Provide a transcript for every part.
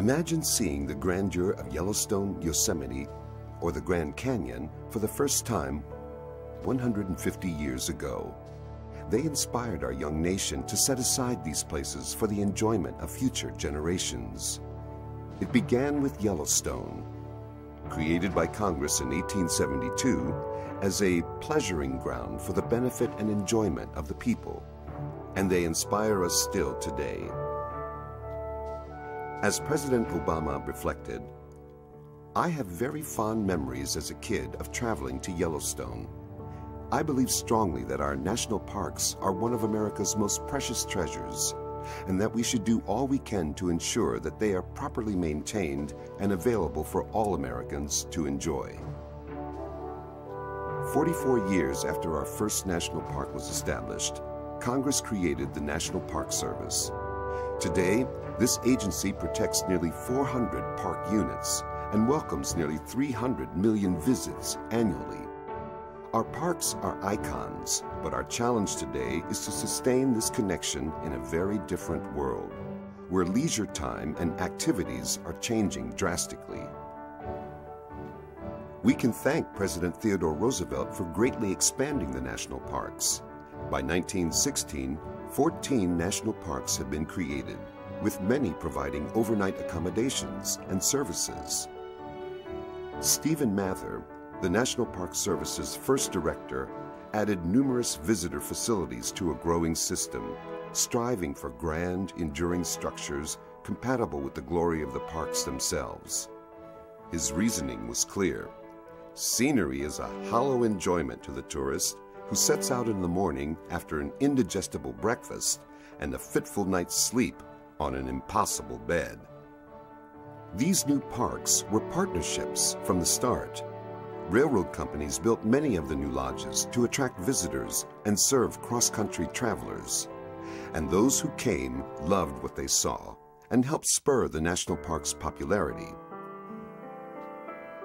Imagine seeing the grandeur of Yellowstone, Yosemite, or the Grand Canyon for the first time 150 years ago. They inspired our young nation to set aside these places for the enjoyment of future generations. It began with Yellowstone, created by Congress in 1872 as a pleasuring ground for the benefit and enjoyment of the people, and they inspire us still today. As President Obama reflected, "I have very fond memories as a kid of traveling to Yellowstone. I believe strongly that our national parks are one of America's most precious treasures, and that we should do all we can to ensure that they are properly maintained and available for all Americans to enjoy." 44 years after our first national park was established, Congress created the National Park Service. Today, this agency protects nearly 400 park units and welcomes nearly 300 million visits annually. Our parks are icons, but our challenge today is to sustain this connection in a very different world, where leisure time and activities are changing drastically. We can thank President Theodore Roosevelt for greatly expanding the national parks. By 1916, 14 national parks had been created, with many providing overnight accommodations and services. Stephen Mather, the National Park Service's first director, added numerous visitor facilities to a growing system, striving for grand, enduring structures compatible with the glory of the parks themselves. His reasoning was clear. Scenery is a hollow enjoyment to the tourist who sets out in the morning after an indigestible breakfast and a fitful night's sleep on an impossible bed. These new parks were partnerships from the start. Railroad companies built many of the new lodges to attract visitors and serve cross-country travelers. And those who came loved what they saw and helped spur the national park's popularity.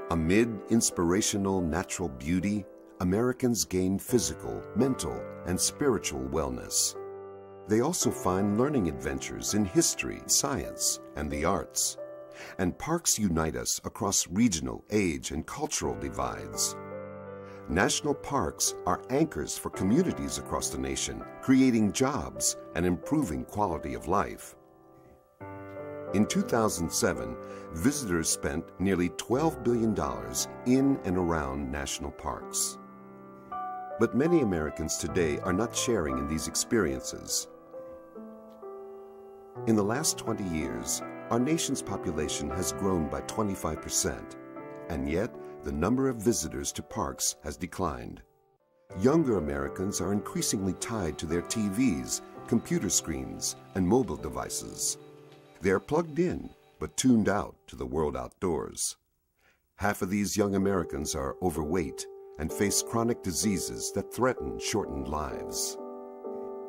Amid inspirational natural beauty, Americans gain physical, mental, and spiritual wellness. They also find learning adventures in history, science, and the arts. And parks unite us across regional, age, and cultural divides. National parks are anchors for communities across the nation, creating jobs and improving quality of life. In 2007, visitors spent nearly $12 billion in and around national parks. But many Americans today are not sharing in these experiences. In the last 20 years, our nation's population has grown by 25%, and yet the number of visitors to parks has declined. Younger Americans are increasingly tied to their TVs, computer screens, and mobile devices. They are plugged in, but tuned out to the world outdoors. Half of these young Americans are overweight and face chronic diseases that threaten shortened lives.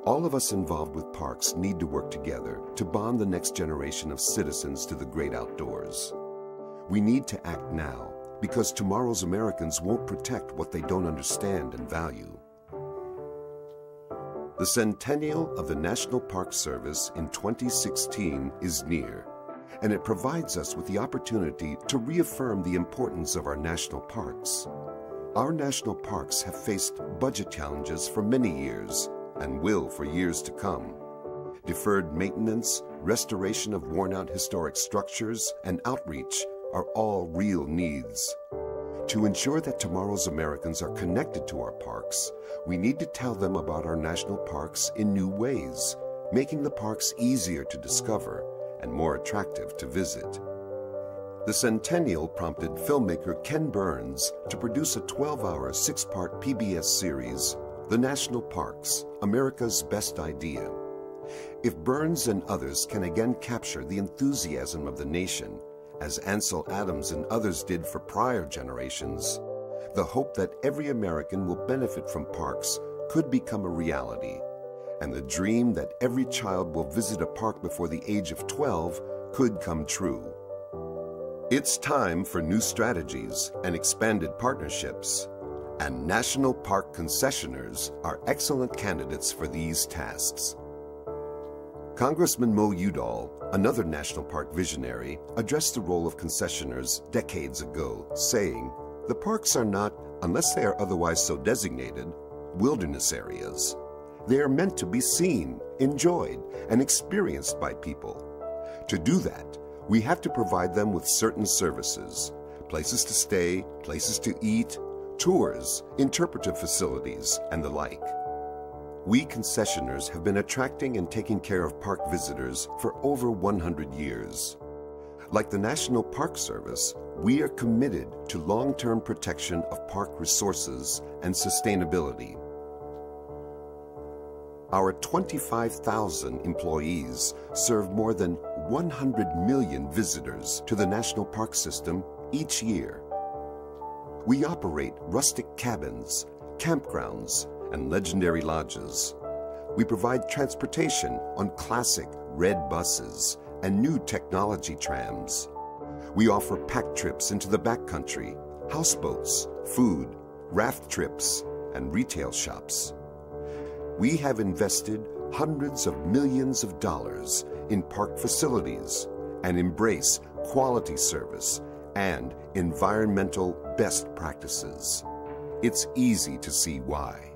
All of us involved with parks need to work together to bond the next generation of citizens to the great outdoors. We need to act now, because tomorrow's Americans won't protect what they don't understand and value. The centennial of the National Park Service in 2016 is near, and it provides us with the opportunity to reaffirm the importance of our national parks. Our national parks have faced budget challenges for many years, and will for years to come. Deferred maintenance, restoration of worn-out historic structures, and outreach are all real needs. To ensure that tomorrow's Americans are connected to our parks, we need to tell them about our national parks in new ways, making the parks easier to discover and more attractive to visit. The centennial prompted filmmaker Ken Burns to produce a 12-hour, 6-part PBS series, The National Parks, America's Best Idea. If Burns and others can again capture the enthusiasm of the nation, as Ansel Adams and others did for prior generations, the hope that every American will benefit from parks could become a reality, and the dream that every child will visit a park before the age of 12 could come true. It's time for new strategies and expanded partnerships, and national park concessioners are excellent candidates for these tasks. Congressman Mo Udall, another national park visionary, addressed the role of concessioners decades ago, saying, "The parks are not, unless they are otherwise so designated, wilderness areas. They are meant to be seen, enjoyed, and experienced by people. To do that, we have to provide them with certain services, places to stay, places to eat, tours, interpretive facilities, and the like." We concessioners have been attracting and taking care of park visitors for over 100 years. Like the National Park Service, we are committed to long-term protection of park resources and sustainability. Our 25,000 employees serve more than 100 million visitors to the national park system each year. We operate rustic cabins, campgrounds, and legendary lodges. We provide transportation on classic red buses and new technology trams. We offer pack trips into the backcountry, houseboats, food, raft trips, and retail shops. We have invested hundreds of millions of dollars in park facilities and embrace quality service and environmental best practices. It's easy to see why.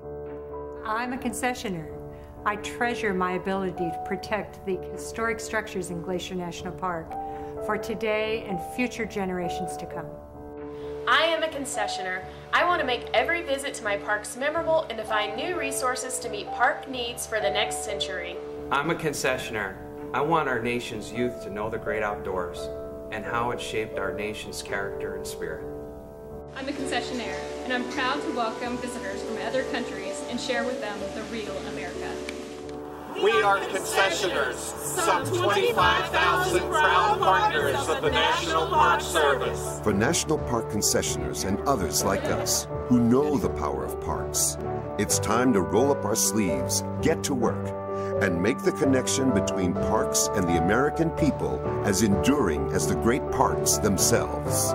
I'm a concessioner. I treasure my ability to protect the historic structures in Glacier National Park for today and future generations to come. I am a concessioner. I want to make every visit to my parks memorable and to find new resources to meet park needs for the next century. I'm a concessioner. I want our nation's youth to know the great outdoors and how it shaped our nation's character and spirit. I'm a concessionaire, and I'm proud to welcome visitors from other countries and share with them the real America. We are concessioners, some 25,000 proud partners of the National Park Service. For national park concessioners and others like us who know the power of parks, it's time to roll up our sleeves, get to work, and make the connection between parks and the American people as enduring as the great parks themselves.